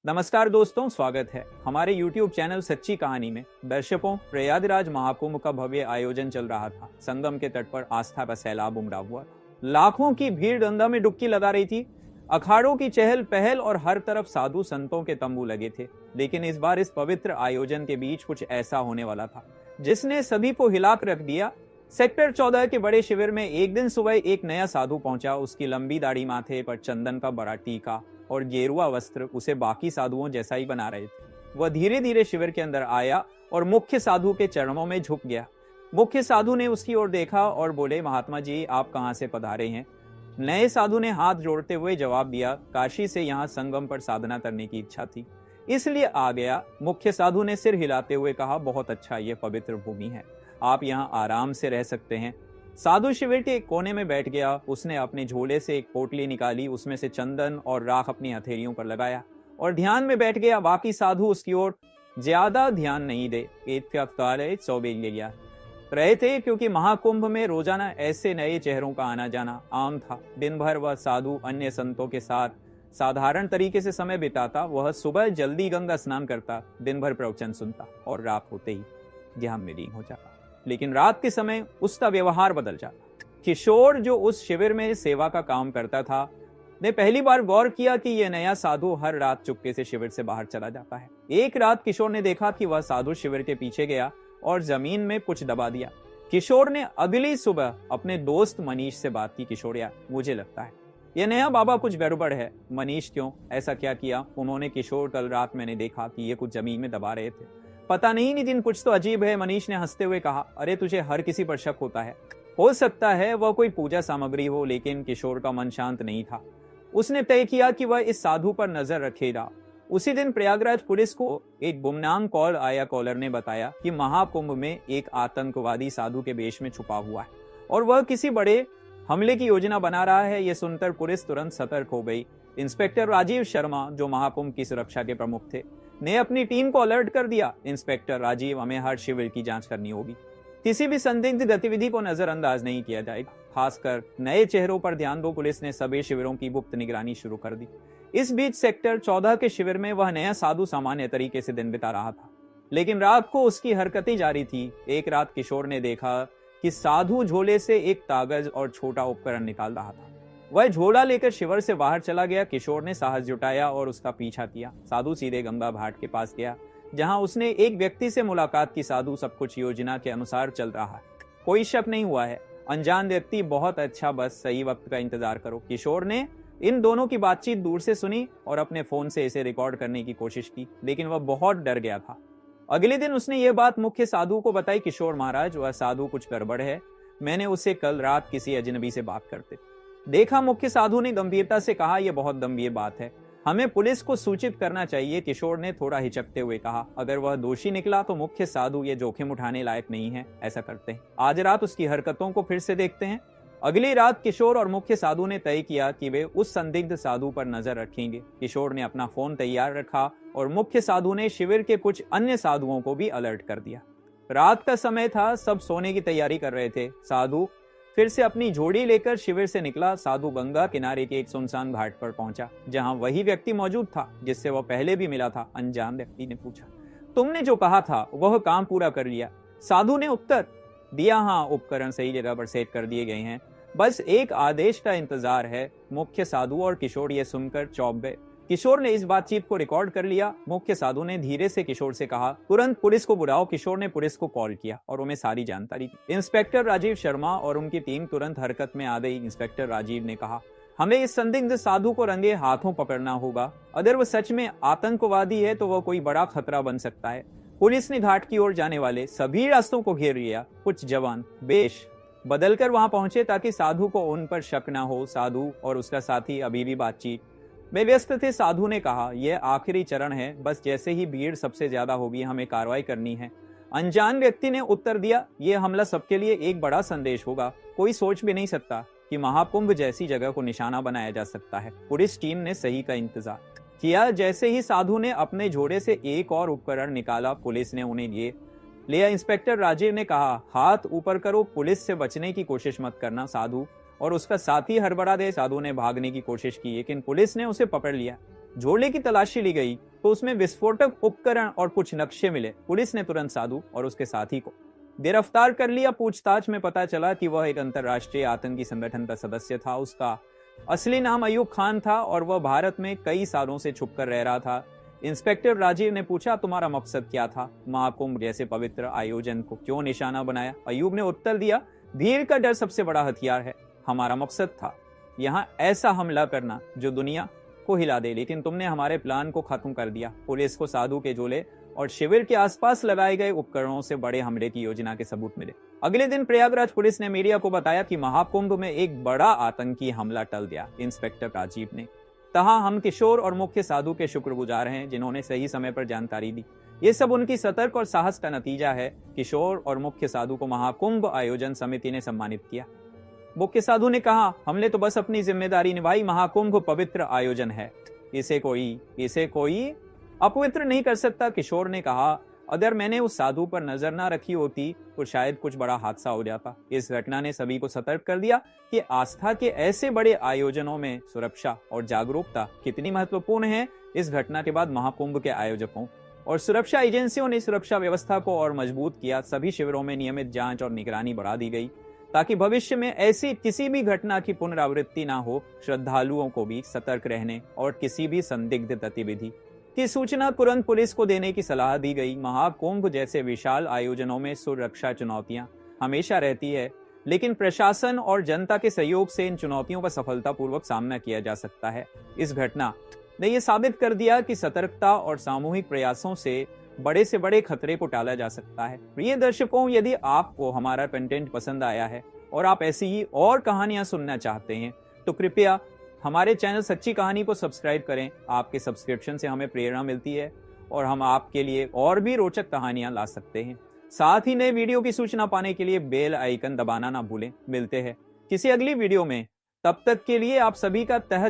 नमस्कार दोस्तों, स्वागत है हमारे YouTube चैनल सच्ची कहानी में। दर्शकों, प्रयागराज महाकुंभ का भव्य आयोजन चल रहा था। संगम के तट पर आस्था का सैलाब उमड़ा हुआ। लाखों की भीड़ गंगा में डुबकी लगा रही थी। अखाड़ों की चहल पहल और हर तरफ साधु संतों के तंबू लगे थे। लेकिन इस बार इस पवित्र आयोजन के बीच कुछ ऐसा होने वाला था जिसने सभी को हिला कर रख दिया। सेक्टर 14 के बड़े शिविर में एक दिन सुबह एक नया साधु पहुंचा। उसकी लंबी दाढ़ी, माथे पर चंदन का बड़ा टीका और गेरुआ वस्त्र उसे बाकी साधुओं जैसा ही बना रहे थे। वह धीरे धीरे शिविर के अंदर आया और मुख्य साधु के चरणों में झुक गया। मुख्य साधु ने उसकी ओर देखा और बोले, महात्मा जी, आप कहां से पधारे हैं? नए साधु ने हाथ जोड़ते हुए जवाब दिया, काशी से यहाँ संगम पर साधना करने की इच्छा थी, इसलिए आ गया। मुख्य साधु ने सिर हिलाते हुए कहा, बहुत अच्छा, ये पवित्र भूमि है, आप यहाँ आराम से रह सकते हैं। साधु शिविर के एक कोने में बैठ गया। उसने अपने झोले से एक पोटली निकाली, उसमें से चंदन और राख अपनी हथेलियों पर लगाया और ध्यान में बैठ गया। बाकी साधु उसकी ओर ज्यादा ध्यान नहीं दे रहे थे, क्योंकि महाकुंभ में रोजाना ऐसे नए चेहरों का आना जाना आम था। दिन भर वह साधु अन्य संतों के साथ साधारण तरीके से समय बिताता। वह सुबह जल्दी गंगा स्नान करता, दिन भर प्रवचन सुनता और रात होते ही ध्यान में लीन हो जाता। लेकिन रात के समय उसका व्यवहार बदल जाता। किशोर, जो उस शिविर में सेवा का काम करता था, ने पहली बार गौर किया कि यह नया साधु हर रात चुपके से शिविर से बाहर चला जाता है। एक रात किशोर ने देखा कि वह साधु शिविर के पीछे गया और जमीन में कुछ दबा दिया। किशोर ने अगली सुबह अपने दोस्त मनीष से बात की। किशोर, यार, मुझे लगता है यह नया बाबा कुछ गड़बड़ है। मनीष, क्यों, ऐसा क्या किया? उन्होंने, किशोर, कल रात मैंने देखा कि ये कुछ जमीन में दबा रहे थे। पता नहीं नितिन, कुछ तो अजीब है, मनीष ने हंसते हुए कहा। अरे, तुझे हर किसी पर शक होता है। हो सकता है वह कोई पूजा सामग्री हो। लेकिन किशोर का मन शांत नहीं था। उसने तय किया कि वह इस साधु पर नजर रखेगा। उसी दिन प्रयागराज पुलिस को एक गुमनाम कॉल आया। कॉलर ने बताया कि महाकुंभ में एक आतंकवादी साधु के वेश में छुपा हुआ है और वह किसी बड़े हमले की योजना बना रहा है। यह सुनकर पुलिस तुरंत सतर्क हो गई। इंस्पेक्टर राजीव शर्मा, जो महाकुंभ की सुरक्षा के प्रमुख थे, ने अपनी टीम को अलर्ट कर दिया। इंस्पेक्टर राजीव, हमें हर शिविर की जांच करनी होगी। किसी भी संदिग्ध गतिविधि को नजरअंदाज नहीं किया जाएगा। खासकर नए चेहरों पर ध्यान दो। पुलिस ने सभी शिविरों की गुप्त निगरानी शुरू कर दी। इस बीच सेक्टर 14 के शिविर में वह नया साधु सामान्य तरीके से दिन बिता रहा था, लेकिन रात को उसकी हरकतें जारी थी। एक रात किशोर ने देखा कि साधु झोले से एक कागज और छोटा उपकरण निकाल रहा था। वह झोला लेकर शिविर से बाहर चला गया। किशोर ने साहस जुटाया और उसका पीछा किया। साधु सीधे गंगा घाट के पास गया, जहां उसने एक व्यक्ति से मुलाकात की। साधु, सब कुछ योजना के अनुसार चल रहा है, कोई शक नहीं हुआ है। अनजान व्यक्ति, बहुत अच्छा, बस सही वक्त का इंतजार करो। किशोर ने इन दोनों की बातचीत दूर से सुनी और अपने फोन से इसे रिकॉर्ड करने की कोशिश की, लेकिन वह बहुत डर गया था। अगले दिन उसने यह बात मुख्य साधु को बताई। किशोर महाराज, वह साधु कुछ गड़बड़ है, मैंने उसे कल रात किसी अजनबी से बात करते देखा। मुख्य साधु ने गंभीरता से कहा, यह बहुत गंभीर बात है, हमें पुलिस को सूचित करना चाहिए। किशोर ने थोड़ा हिचकते हुए कहा, अगर वह दोषी निकला तो मुख्य साधु ये जोखिम उठाने लायक नहीं है। ऐसा करते हैं, आज रात उसकी हरकतों को फिर से देखते हैं। अगली रात किशोर और मुख्य साधु ने तय किया कि वे उस संदिग्ध साधु पर नजर रखेंगे। किशोर ने अपना फोन तैयार रखा और मुख्य साधु ने शिविर के कुछ अन्य साधुओं को भी अलर्ट कर दिया। रात का समय था, सब सोने की तैयारी कर रहे थे। साधु फिर से अपनी झोड़ी लेकर शिविर से निकला। साधु गंगा किनारे के एक सुनसान घाट पर पहुंचा, जहां वही व्यक्ति मौजूद था जिससे वह पहले भी मिला था। अनजान व्यक्ति ने पूछा, तुमने जो कहा था वह काम पूरा कर लिया? साधु ने उत्तर दिया, हाँ, उपकरण सही जगह पर सेट कर दिए गए हैं, बस एक आदेश का इंतजार है। मुख्य साधु और किशोर ये सुनकर चौंक गए। किशोर ने इस बातचीत को रिकॉर्ड कर लिया। मुख्य साधु ने धीरे से किशोर से कहा, तुरंत पुलिस को बुलाओ। किशोर ने पुलिस को कॉल किया और उन्हें सारी जानकारी दी। इंस्पेक्टर राजीव शर्मा और उनकी टीम तुरंत हरकत में आ गई। इंस्पेक्टर राजीव ने कहा, हमें इस संदिग्ध साधु को रंगे हाथों पकड़ना होगा। अगर वह सच में आतंकवादी है तो वह कोई बड़ा खतरा बन सकता है। पुलिस ने घाट की ओर जाने वाले सभी रास्तों को घेर लिया। कुछ जवान वेश बदलकर वहां पहुंचे ताकि साधु को उन पर शक न हो। साधु और उसका साथी अभी भी बातचीत में व्यस्त थे। साधु ने कहा, यह आखिरी चरण है, बस जैसे ही भीड़ सबसे ज्यादा होगी हमें कार्रवाई करनी है। अनजान व्यक्ति ने उत्तर दिया, यह हमला सबके लिए एक बड़ा संदेश होगा। कोई सोच भी नहीं सकता कि महाकुंभ जैसी जगह को निशाना बनाया जा सकता है। पुलिस टीम ने सही का इंतजार किया। जैसे ही साधु ने अपने झोड़े से एक और उपकरण निकाला, पुलिस ने उन्हें ये लिया। इंस्पेक्टर राजीव ने कहा, हाथ ऊपर करो, पुलिस से बचने की कोशिश मत करना। साधु और उसका साथी हड़बड़ा दे। साधु ने भागने की कोशिश की, लेकिन पुलिस ने उसे पकड़ लिया। झोले की तलाशी ली गई, तो उसमें विस्फोटक उपकरण और कुछ नक्शे मिले। पुलिस ने तुरंत साधु और उसके साथी को गिरफ्तार कर लिया। पूछताछ में पता चला कि वह एक अंतर्राष्ट्रीय आतंकी संगठन का सदस्य था। उसका असली नाम अयूब खान था और वह भारत में कई सालों से छुपकर रह रहा था। इंस्पेक्टर राजीव ने पूछा, तुम्हारा मकसद क्या था? महाकुंभ जैसे पवित्र आयोजन को क्यों निशाना बनाया? अयूब ने उत्तर दिया, भीड़ का डर सबसे बड़ा हथियार है। हमारा मकसद था यहाँ ऐसा हमला करना जो दुनिया को हिला दे, लेकिन तुमने हमारे प्लान को खत्म कर दिया। पुलिस को साधु के झोले और शिविर के आसपास लगाए गए उपकरणों से बड़े हमले की योजना के सबूत मिले। अगले दिन प्रयागराज पुलिस ने मीडिया को बताया कि महाकुंभ में एक बड़ा आतंकी हमला टल गया। इंस्पेक्टर राजीव ने कहा, हम किशोर और मुख्य साधु के शुक्रगुजार हैं जिन्होंने सही समय पर जानकारी दी। ये सब उनकी सतर्क और साहस का नतीजा है। किशोर और मुख्य साधु को महाकुंभ आयोजन समिति ने सम्मानित किया। मुख्य साधु ने कहा, हमने तो बस अपनी जिम्मेदारी निभाई। महाकुंभ पवित्र आयोजन है, इसे कोई अपवित्र नहीं कर सकता। किशोर ने कहा, अगर मैंने उस साधु पर नजर ना रखी होती तो शायद कुछ बड़ा हादसा हो जाता। इस घटना ने सभी को सतर्क कर दिया कि आस्था के ऐसे बड़े आयोजनों में सुरक्षा और जागरूकता कितनी महत्वपूर्ण है। इस घटना के बाद महाकुंभ के आयोजकों और सुरक्षा एजेंसियों ने सुरक्षा व्यवस्था को और मजबूत किया। सभी शिविरों में नियमित जांच और निगरानी बढ़ा दी गई ताकि भविष्य में ऐसी किसी भी घटना की पुनरावृत्ति ना हो। श्रद्धालुओं को भी सतर्क रहने और किसी भी संदिग्ध गतिविधि की सूचना तुरंत पुलिस को देने की सलाह दी गई। महाकुंभ जैसे विशाल आयोजनों में सुरक्षा चुनौतियां हमेशा रहती है, लेकिन प्रशासन और जनता के सहयोग से इन चुनौतियों का सफलतापूर्वक सामना किया जा सकता है। इस घटना ने यह साबित कर दिया कि सतर्कता और सामूहिक प्रयासों से बड़े खतरे को टाला जा सकता है। प्रिय दर्शकों, यदि आपको हमारा कंटेंट पसंद आया है और आप ऐसी ही और कहानियां सुनना चाहते हैं तो कृपया हमारे चैनल सच्ची कहानी को सब्सक्राइब करें। आपके सब्सक्रिप्शन से हमें प्रेरणा मिलती है और हम आपके लिए और भी रोचक कहानियां ला सकते हैं। साथ ही नए वीडियो की सूचना पाने के लिए बेल आइकन दबाना ना भूलें। मिलते हैं किसी अगली वीडियो में, तब तक के लिए आप सभी का तहे